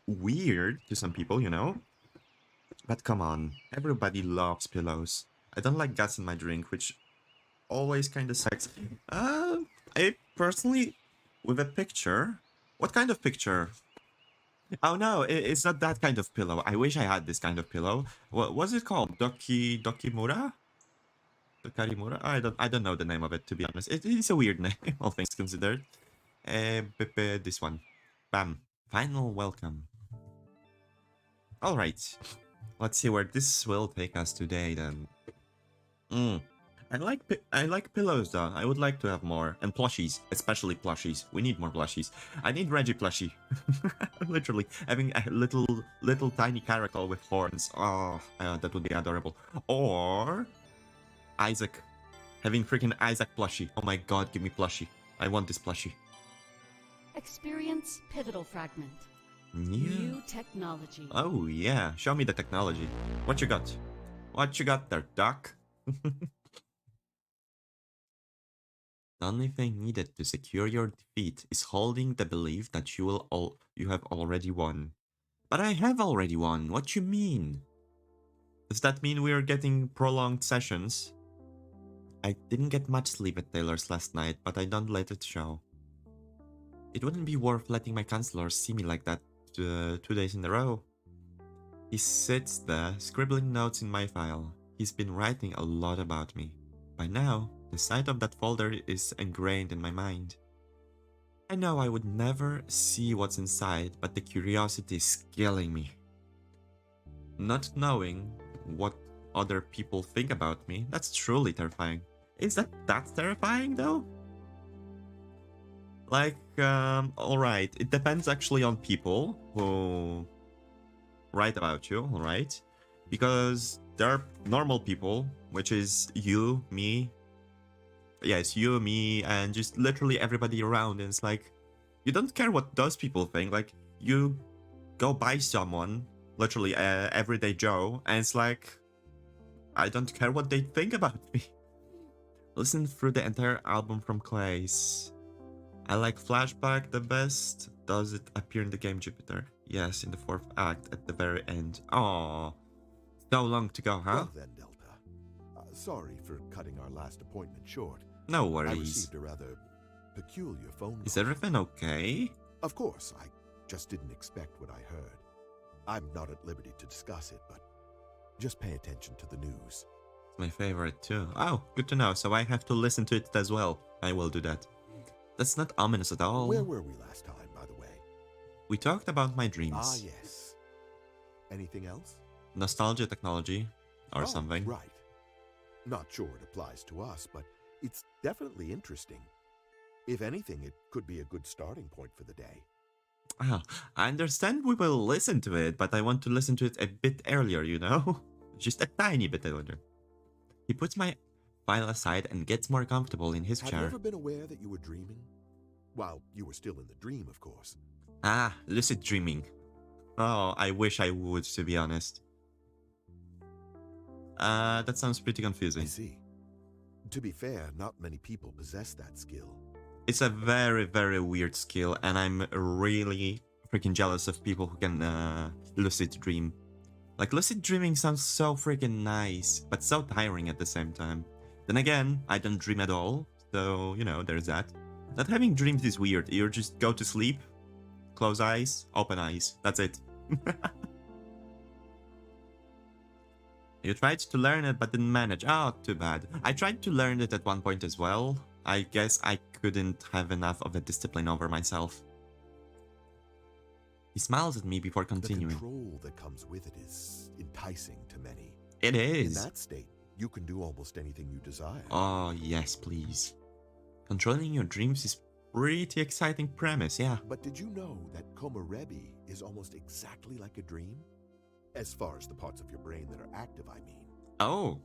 weird to some people, you know? But come on, everybody loves pillows. I don't like gas in my drink, which always kind of sucks. I personally, with a picture. What kind of picture? Oh no, it's not that kind of pillow. I wish I had this kind of pillow. What was it called? Dokimura? Dokarimura? I don't know the name of it, to be honest. It's a weird name, all things considered. This one. Bam. Final welcome. Alright. Let's see where this will take us today then. I like pillows though. I would like to have more. And plushies, especially plushies. We need more plushies. I need Reggie plushie. Literally. Having a little tiny caracal with horns. Oh, that would be adorable. Or Isaac. Having freaking Isaac plushie. Oh my god, give me plushie. I want this plushie. Experience pivotal fragment. New New technology. Oh yeah, show me the technology. What you got? What you got there, Doc? The only thing needed to secure your defeat is holding the belief that you have already won. But I have already won. What you mean? Does that mean we are getting prolonged sessions? I didn't get much sleep at Taylor's last night, but I don't let it show. It wouldn't be worth letting my counselor see me like that 2 days in a row. He sits there, scribbling notes in my file. He's been writing a lot about me. By now, the sight of that folder is ingrained in my mind. I know I would never see what's inside, but the curiosity is killing me. Not knowing what other people think about me, that's truly terrifying. Is that terrifying though? Like, alright, it depends actually on people who write about you, alright? Because there are normal people, which is you, me. Yeah, it's you, me, and just literally everybody around. And it's like, you don't care what those people think. Like, you go by someone, literally everyday Joe, and it's like, I don't care what they think about me. Listen through the entire album from Klace. I like Flashback the best. Does it appear in the game Jupiter? Yes, in the 4th act at the very end. Aww. So long to go, huh? Well then, Delta. Sorry for cutting our last appointment short. No I worries. received a rather peculiar phone call. Is everything okay? Of course, I just didn't expect what I heard. I'm not at liberty to discuss it, but just pay attention to the news. It's my favorite too. Oh, good to know. So I have to listen to it as well. I will do that. That's not ominous at all. Where were we last time, by the way? We talked about my dreams. Ah, yes. Anything else? Nostalgia technology or something. Right. Not sure it applies to us, but it's definitely interesting. If anything, it could be a good starting point for the day. Ah, I understand we will listen to it, but I want to listen to it a bit earlier, you know? Just a tiny bit earlier. He puts my file aside and gets more comfortable in his chair. Have you ever been aware that you were dreaming? While you were still in the dream, of course. Ah, lucid dreaming. Oh, I wish I would, to be honest. That sounds pretty confusing. I see. To be fair, not many people possess that skill. It's a very, very weird skill, and I'm really freaking jealous of people who can lucid dream. Like, lucid dreaming sounds so freaking nice, but so tiring at the same time. Then again, I don't dream at all, so, you know, there's that. Not having dreams is weird. You just go to sleep, close eyes, open eyes. That's it. You tried to learn it but didn't manage. Oh, too bad. I tried to learn it at one point as well. I guess I couldn't have enough of a discipline over myself. He smiles at me before continuing. The control that comes with it is enticing to many. It is. In that state, you can do almost anything you desire. Oh, yes, please. Controlling your dreams is pretty exciting premise, yeah. But did you know that Komorebi is almost exactly like a dream? As far as the parts of your brain that are active, I mean. Oh,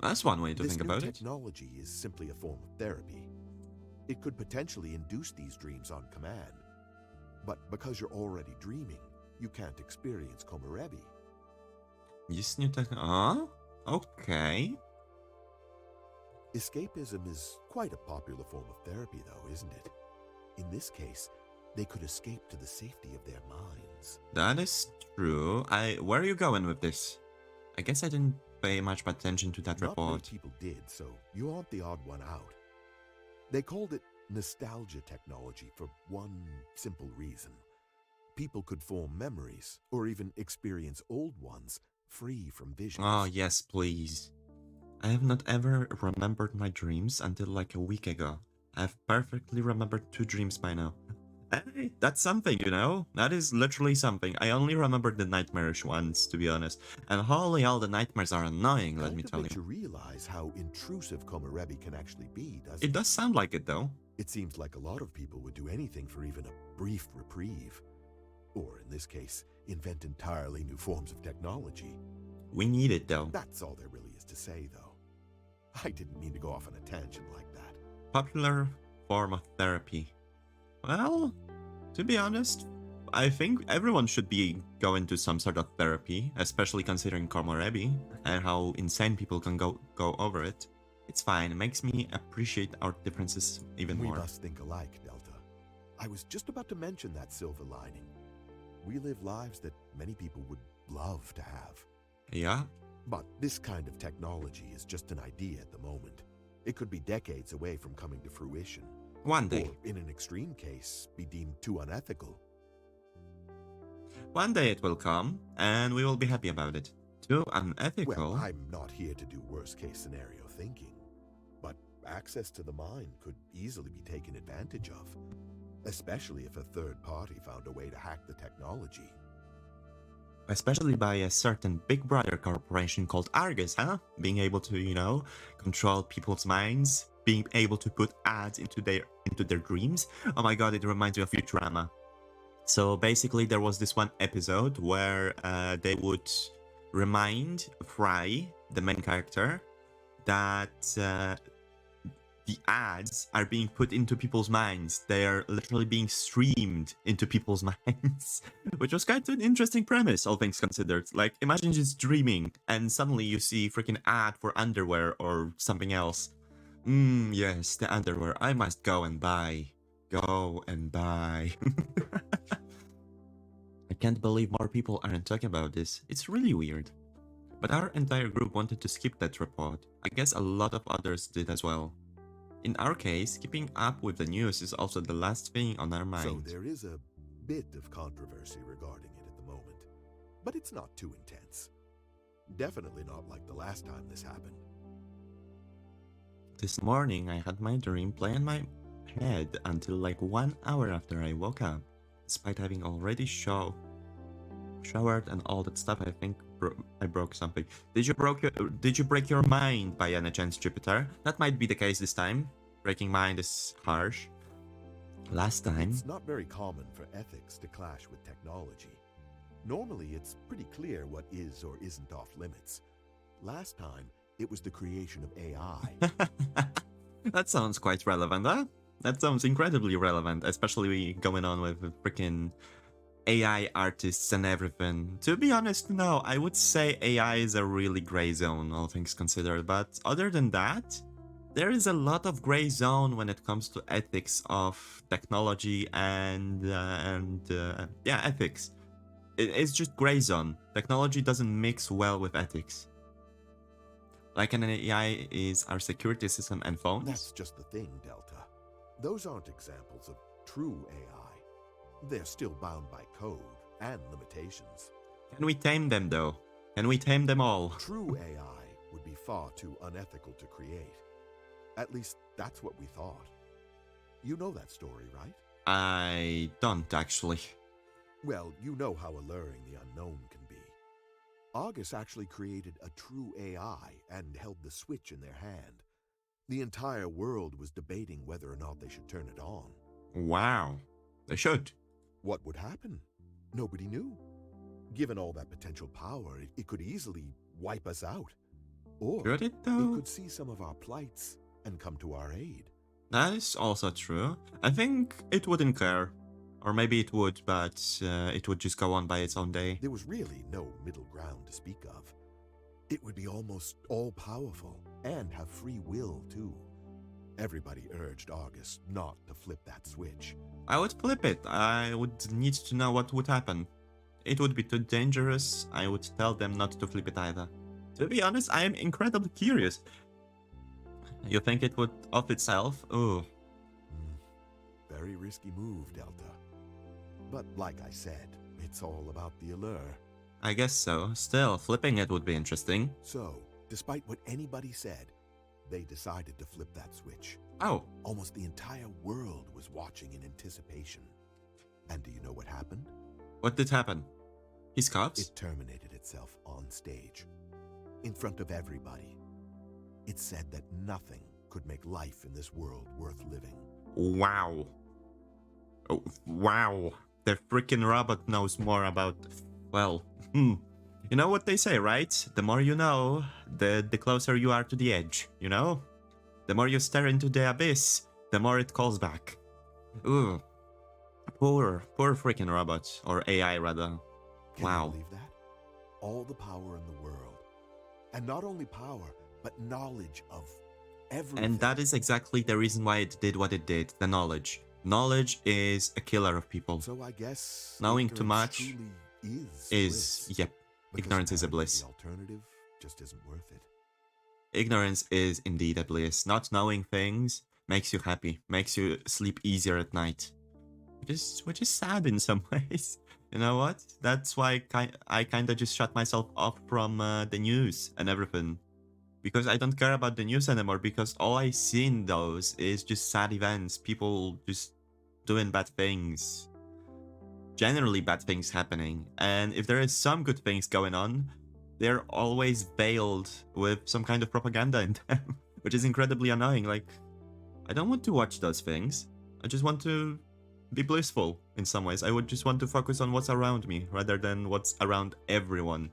that's one way to think about it. This new technology is simply a form of therapy. It could potentially induce these dreams on command. But because you're already dreaming, you can't experience Komorebi. This new tech... Oh, okay. Escapism is quite a popular form of therapy, though, isn't it? In this case, they could escape to the safety of their minds. That is true. Where are you going with this? I guess I didn't pay much attention to that Not many report. people did, so you aren't the odd one out. They called it nostalgia technology for one simple reason. People could form memories, or even experience old ones, free from visions. Oh, yes, please. I have not ever remembered my dreams until like a week ago. I have perfectly remembered 2 dreams by now. Hey, that's something, you know? That is literally something. I only remember the nightmarish ones, to be honest. And holy hell, the nightmares are annoying, let me tell Makes you. you realize how intrusive Komorebi can actually be, doesn't It does sound like it, though. It seems like a lot of people would do anything for even a brief reprieve. Or, in this case, invent entirely new forms of technology. We need it, though. That's all there really is to say, though. I didn't mean to go off on a tangent like that. Popular form of therapy. Well, to be honest, I think everyone should be going to some sort of therapy, especially considering Komorebi and how insane people can go over it. It's fine. It makes me appreciate our differences even more. We must think alike, Delta. I was just about to mention that silver lining. We live lives that many people would love to have. Yeah? But this kind of technology is just an idea at the moment. It could be decades away from coming to fruition. One day. Or, in an extreme case, be deemed too unethical. One day it will come, and we will be happy about it. Too unethical? Well, I'm not here to do worst-case scenario thinking. But access to the mind could easily be taken advantage of. Especially if a third party found a way to hack the technology. Especially by a certain big brother corporation called Argus, huh? Being able to, you know, control people's minds, being able to put ads into their dreams. Oh my god, it reminds me of Futurama. So basically there was this one episode where they would remind Fry, the main character, that the ads are being put into people's minds. They are literally being streamed into people's minds, which was kind of an interesting premise, all things considered. Like, imagine just dreaming, and suddenly you see freaking ad for underwear or something else. Yes, the underwear. I must go and buy. Go and buy. I can't believe more people aren't talking about this. It's really weird. But our entire group wanted to skip that report. I guess a lot of others did as well. In our case, keeping up with the news is also the last thing on our mind. So there is a bit of controversy regarding it at the moment. But it's not too intense. Definitely not like the last time this happened. This morning, I had my dream play in my head until like 1 hour after I woke up. Despite having already showered and all that stuff, I think I broke something. Did you break your mind by any chance, Jupiter? That might be the case this time. Breaking mind is harsh. Last time... It's not very common for ethics to clash with technology. Normally, it's pretty clear what is or isn't off limits. Last time, it was the creation of AI. That sounds quite relevant, huh? That sounds incredibly relevant, especially going on with freaking AI artists and everything. To be honest, no, I would say AI is a really gray zone, all things considered. But other than that, there is a lot of gray zone when it comes to ethics of technology and ethics. It's just gray zone. Technology doesn't mix well with ethics. Like an AI is our security system and phones. That's just the thing, Delta. Those aren't examples of true AI. They're still bound by code and limitations. Can we tame them, though? Can we tame them all? True AI would be far too unethical to create. At least, that's what we thought. You know that story, right? I don't, actually. Well, you know how alluring the unknown can be. Argus actually created a true AI and held the switch in their hand. The entire world was debating whether or not they should turn it on. Wow. They should. What would happen? Nobody knew. Given all that potential power, it could easily wipe us out. Or Could it, it though? could see some of our plights and come to our aid. That is also true. I think it wouldn't care. Or maybe it would, but it would just go on by its own day. There was really no middle ground to speak of. It would be almost all-powerful and have free will, too. Everybody urged August not to flip that switch. I would flip it. I would need to know what would happen. It would be too dangerous. I would tell them not to flip it either. To be honest, I am incredibly curious. You think it would off itself? Ooh. Very risky move, Delta. But like I said, it's all about the allure. I guess so. Still, flipping it would be interesting. So, despite what anybody said, they decided to flip that switch. Oh. Almost the entire world was watching in anticipation. And do you know what happened? What did happen? His cops? It terminated itself on stage, in front of everybody. It said that nothing could make life in this world worth living. Wow. Oh, wow. The freaking robot knows more about... Well, you know what they say, right? The more you know, the closer you are to the edge, you know? The more you stare into the abyss, the more it calls back. Ooh. Poor freaking robot. Or AI, rather. Can Wow. you believe that? All the power in the world. And not only power, but knowledge of everything. And that is exactly the reason why it did what it did. The knowledge. Knowledge is a killer of people. So I guess Knowing too ignorance much truly is is... bliss. Yep. Because Ignorance is a apparently bliss. The alternative just isn't worth it. Ignorance is indeed a bliss. Not knowing things makes you happy. Makes you sleep easier at night. Which is sad in some ways. You know what? That's why I kind of just shut myself off from the news and everything. Because I don't care about the news anymore, because all I see in those is just sad events. People just doing bad things. Generally bad things happening. And if there is some good things going on, they're always veiled with some kind of propaganda in them. Which is incredibly annoying. Like, I don't want to watch those things. I just want to be blissful in some ways. I would just want to focus on what's around me rather than what's around everyone.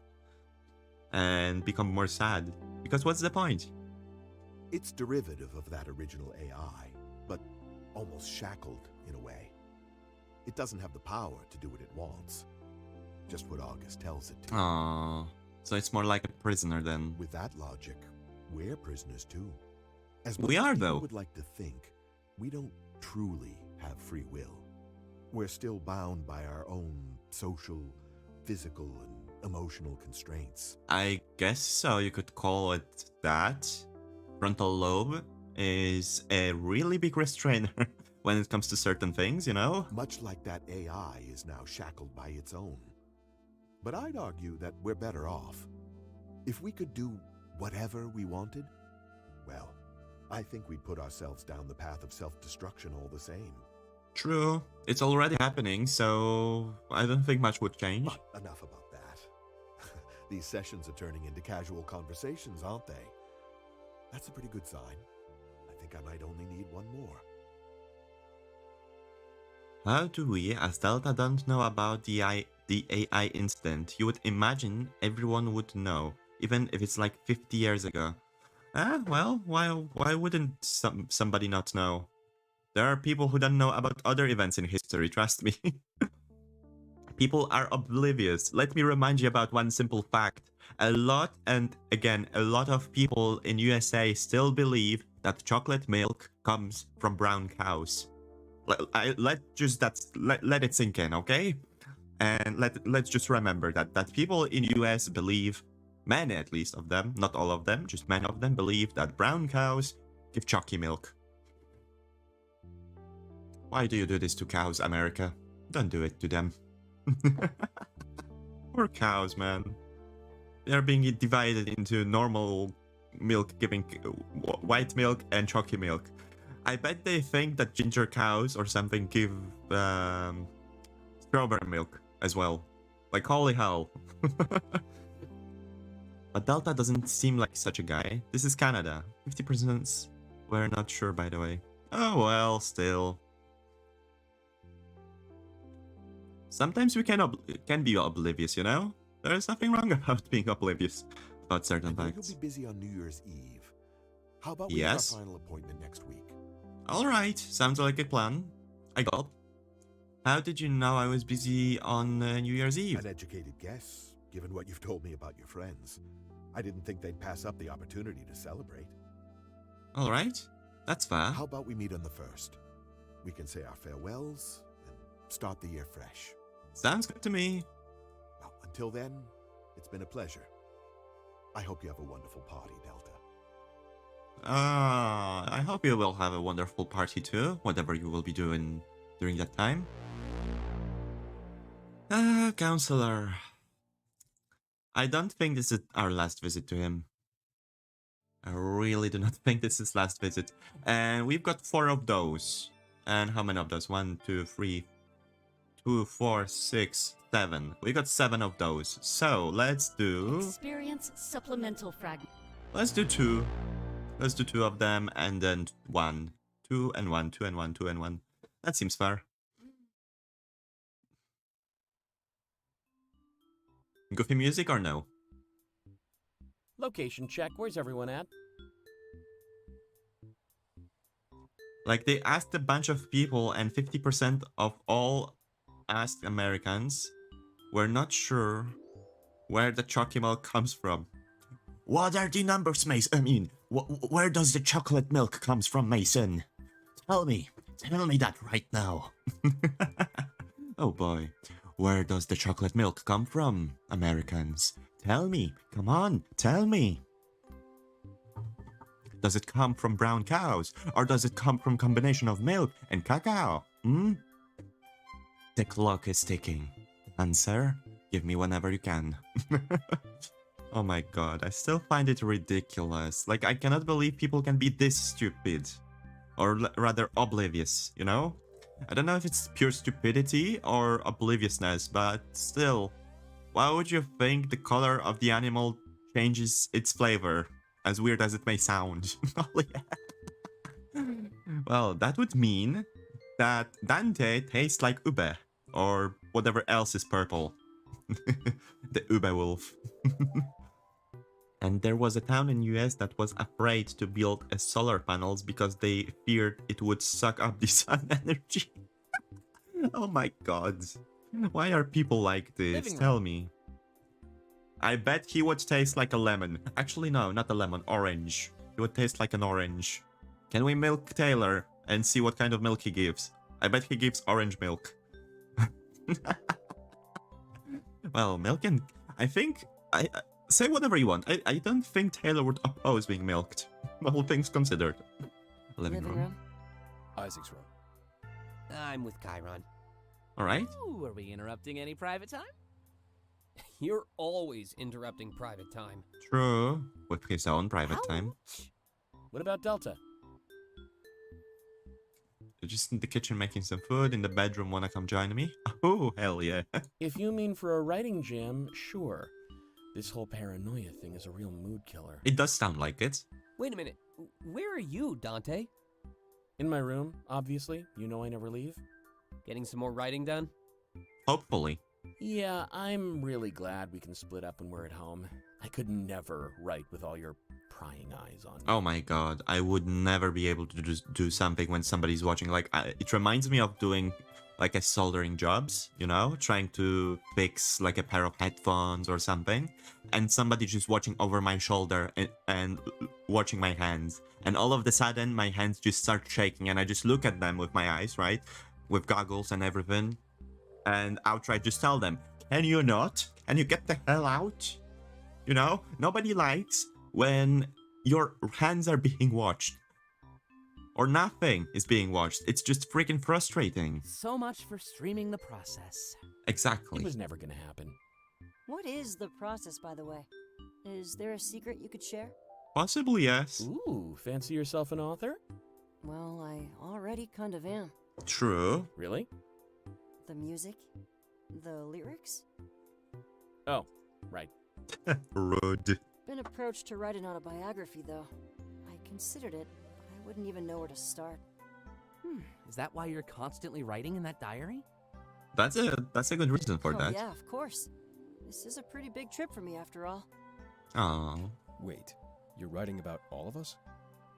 And become more sad. Because what's the point? It's derivative of that original AI, but almost shackled in a way. It doesn't have the power to do what it wants. Just what August tells it to. Aww. So it's more like a prisoner then. With that logic, we're prisoners too. As We much are, as people though. would like to think, we don't truly have free will. We're still bound by our own social, physical, and emotional constraints. I guess so, you could call it that. Frontal lobe is a really big restrainer when it comes to certain things, you know? Much like that AI is now shackled by its own. But I'd argue that we're better off. If we could do whatever we wanted, well, I think we'd put ourselves down the path of self-destruction all the same. True. It's already happening, so I don't think much would change. But enough about that. These sessions are turning into casual conversations, aren't they? That's a pretty good sign. I think I might only need one more. How do we, as Delta, don't know about the AI incident? You would imagine everyone would know, even if it's like 50 years ago. Well, why wouldn't somebody not know? There are people who don't know about other events in history, trust me. People are oblivious. Let me remind you about one simple fact. A lot of people in USA still believe that chocolate milk comes from brown cows. Let it sink in, okay? And let's just remember that people in US believe, many at least of them, not all of them, just many of them believe that brown cows give chalky milk. Why do you do this to cows, America? Don't do it to them. Poor cows, man. They're being divided into normal milk giving white milk and chalky milk. I bet they think that ginger cows or something give strawberry milk as well. Like, holy hell. But Delta doesn't seem like such a guy. This is Canada. 50% we're not sure, by the way. Oh well, still. Sometimes we can be oblivious, you know? There is nothing wrong about being oblivious about certain I know facts. you'll be busy on New Year's Eve. How about we Yes. have our final appointment next week? Alright, sounds like a plan. I got. How did you know I was busy on New Year's Eve? An educated guess, given what you've told me about your friends. I didn't think they'd pass up the opportunity to celebrate. Alright. That's fair. How about we meet on the 1st? We can say our farewells and start the year fresh. Sounds good to me. Well, until then, it's been a pleasure. I hope you have a wonderful party, Delta. I hope you will have a wonderful party too, whatever you will be doing during that time. Counselor. I don't think this is our last visit to him. I really do not think this is last visit. And we've got 4 of those. And how many of those? 1, 2, 3, 2, 4, 6, 7. We got 7 of those. So let's do... Experience supplemental fragment. Let's do 2. Let's do 2 of them and then 1. 2 and 1, 2 and 1, 2 and 1. That seems fair. Goofy music or no? Location check. Where's everyone at? Like, they asked a bunch of people and 50% of all asked Americans were not sure where the chalky milk comes from. What are the numbers, Mason? I mean, where does the chocolate milk comes from, Mason? Tell me that right now. Oh boy, where does the chocolate milk come from, Americans? Tell me, come on, tell me. Does it come from brown cows, or does it come from combination of milk and cacao? The clock is ticking. Answer? Give me whenever you can. Oh my god, I still find it ridiculous. Like, I cannot believe people can be this stupid. Or rather, oblivious, you know? I don't know if it's pure stupidity or obliviousness, but still. Why would you think the color of the animal changes its flavor? As weird as it may sound. Oh, yeah. Well, that would mean that Dante tastes like ube. Or whatever else is purple. The ube wolf. And there was a town in US that was afraid to build solar panels because they feared it would suck up the sun energy. Oh my god. Why are people like this? Tell me. I bet he would taste like a lemon. Actually, no, not a lemon. Orange. He would taste like an orange. Can we milk Taylor and see what kind of milk he gives? I bet he gives orange milk. Well, milk and... I think... say whatever you want. I don't think Taylor would oppose being milked. All things considered. Living room. Isaac's room. I'm with Chiron. Alright. Ooh, are we interrupting any private time? You're always interrupting private time. True. With his own private time. What about Delta? You're just in the kitchen making some food. In the bedroom, wanna come join me? Oh, hell yeah. If you mean for a writing jam, sure. This whole paranoia thing is a real mood killer. It does sound like it. Wait a minute. Where are you, Dante? In my room, obviously. You know I never leave. Getting some more writing done? Hopefully. Yeah, I'm really glad we can split up when we're at home. I could never write with all your prying eyes on me. Oh my god, I would never be able to just do something when somebody's watching. Like, it reminds me of doing like a soldering jobs, you know, trying to fix like a pair of headphones or something, and somebody just watching over my shoulder and watching my hands, and all of a sudden my hands just start shaking, and I just look at them with my eyes, right, with goggles and everything, and outright just tell them, can you not? Can you get the hell out? You know, nobody likes when your hands are being watched. Or nothing is being watched. It's just freaking frustrating. So much for streaming the process. Exactly. It was never gonna happen. What is the process, by the way? Is there a secret you could share? Possibly, yes. Ooh, fancy yourself an author? Well, I already kind of am. True. Really? The music? The lyrics? Oh, right. Rude. Been approached to write an autobiography, though. I considered it, but I wouldn't even know where to start. Is that why you're constantly writing in that diary? That's a good reason for Oh, that. yeah, of course. This is a pretty big trip for me, after all. Oh. Wait, you're writing about all of us?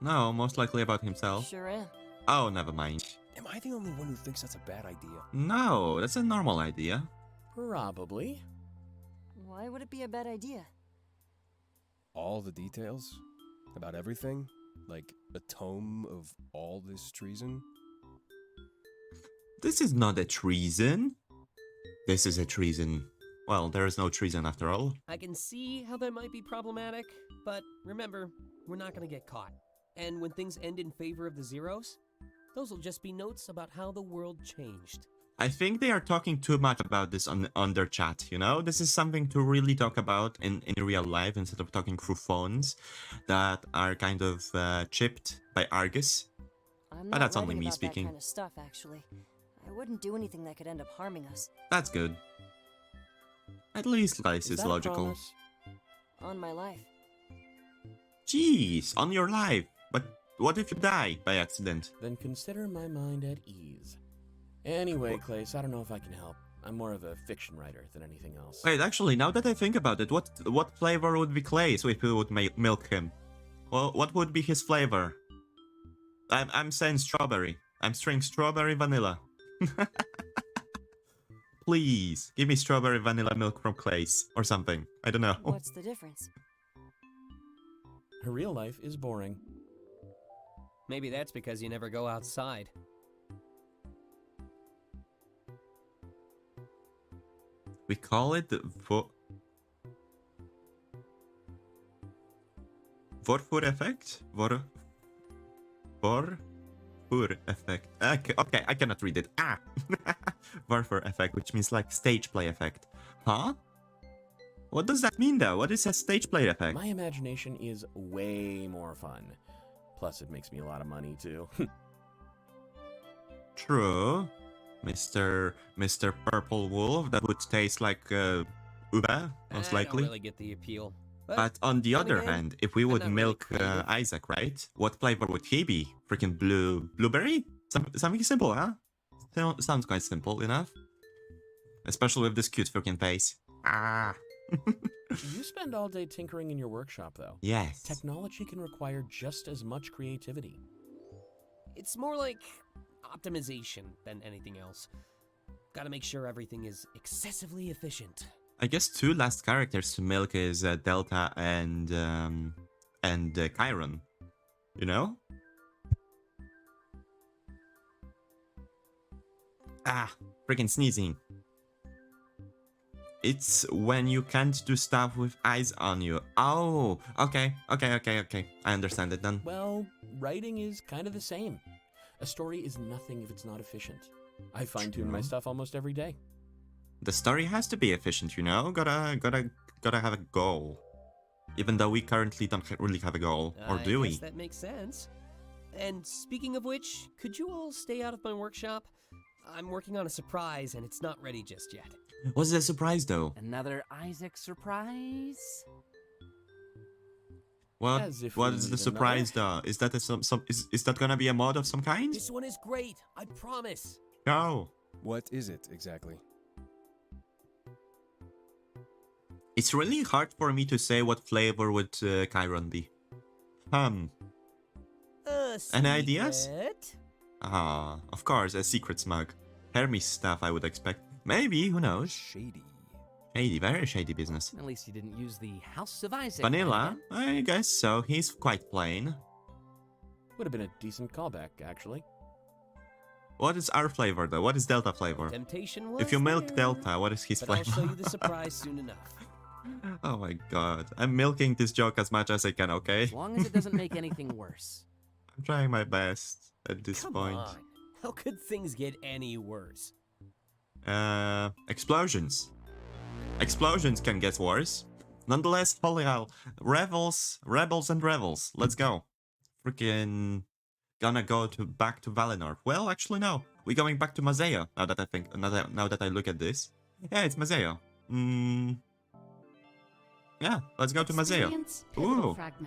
No, most likely about himself. Sure am. Oh, never mind. Am I the only one who thinks that's a bad idea? No, that's a normal idea. Probably. Why would it be a bad idea? All the details? About everything? Like a tome of all this treason? This is not a treason. This is a treason. Well, there is no treason after all. I can see how that might be problematic, but remember, we're not gonna get caught. And when things end in favor of the Zeros, those will just be notes about how the world changed. I think they are talking too much about this on their chat, you know? This is something to really talk about in real life instead of talking through phones that are kind of chipped by Argus. I'm But not that's only writing me about speaking. that kind of stuff, actually. I wouldn't do anything that could end up harming us. That's good. At least Klace is that a logical. promise? On my life. Jeez, on your life. But what if you die by accident? Then consider my mind at ease. Anyway, Klace, I don't know if I can help. I'm more of a fiction writer than anything else. Wait, actually, now that I think about it, what flavor would be Klace if we would milk him? Well, what would be his flavor? I'm saying strawberry. I'm saying strawberry vanilla. Please, give me strawberry vanilla milk from Klace or something. I don't know. What's the difference? Her real life is boring. Maybe that's because you never go outside. We call it the Vorfur effect? Vorfur effect. Okay, I cannot read it. Ah! Vorfur effect, which means like stage play effect. Huh? What does that mean though? What is a stage play effect? My imagination is way more fun. Plus, it makes me a lot of money, too. True. Mr. Purple Wolf, that would taste like Uber, most I likely. don't really get the appeal. But on the then other again, hand, if we I'm would not really milk creative. Isaac, right? What flavor would he be? Freaking blueberry? Something simple, huh? Sounds quite simple enough. Especially with this cute freaking face. Ah. You spend all day tinkering in your workshop, though. Yes. Technology can require just as much creativity. It's more like optimization than anything else. Gotta make sure everything is excessively efficient. I guess two last characters to milk is Delta and Chiron. You know? Ah, freaking sneezing. It's when you can't do stuff with eyes on you. Oh, okay. I understand it then. Well, writing is kind of the same. A story is nothing if it's not efficient. I fine-tune my True. stuff almost every day. The story has to be efficient, you know? Gotta have a goal. Even though we currently don't really have a goal. Or do I guess we? that makes sense. And speaking of which, could you all stay out of my workshop? I'm working on a surprise and it's not ready just yet. What's the surprise though? Another Isaac surprise? What As if what we is the need surprise though? Is that is that gonna be a mod of some kind? This one is great, I promise. No. What is it exactly? It's really hard for me to say what flavor would Chiron be. Any ideas? secret? Ah, of course, a secret smug. Hermes stuff, I would expect. Maybe, who knows? Shady. Shady, very shady business. At least you didn't use the House of Isaac. Vanilla? again. I guess so. He's quite plain. Would have been a decent callback, actually. What is our flavor though? What is Delta flavor? Temptation was If you milk there, Delta, what is his but I'll flavor? show you the surprise soon enough. Oh my god. I'm milking this joke as much as I can, okay? As long as it doesn't make anything worse. I'm trying my best at this Come point. on. How could things get any worse? Explosions. Explosions can get worse. Nonetheless, holy hell. Rebels and revels. Let's go. Freaking gonna go back to Valinor. Well, actually no. We're going back to Mazeo. Now that I look at this. Yeah, it's Mazeo. Yeah, let's go to Mazeo. Experience pivotal Ooh. fragment.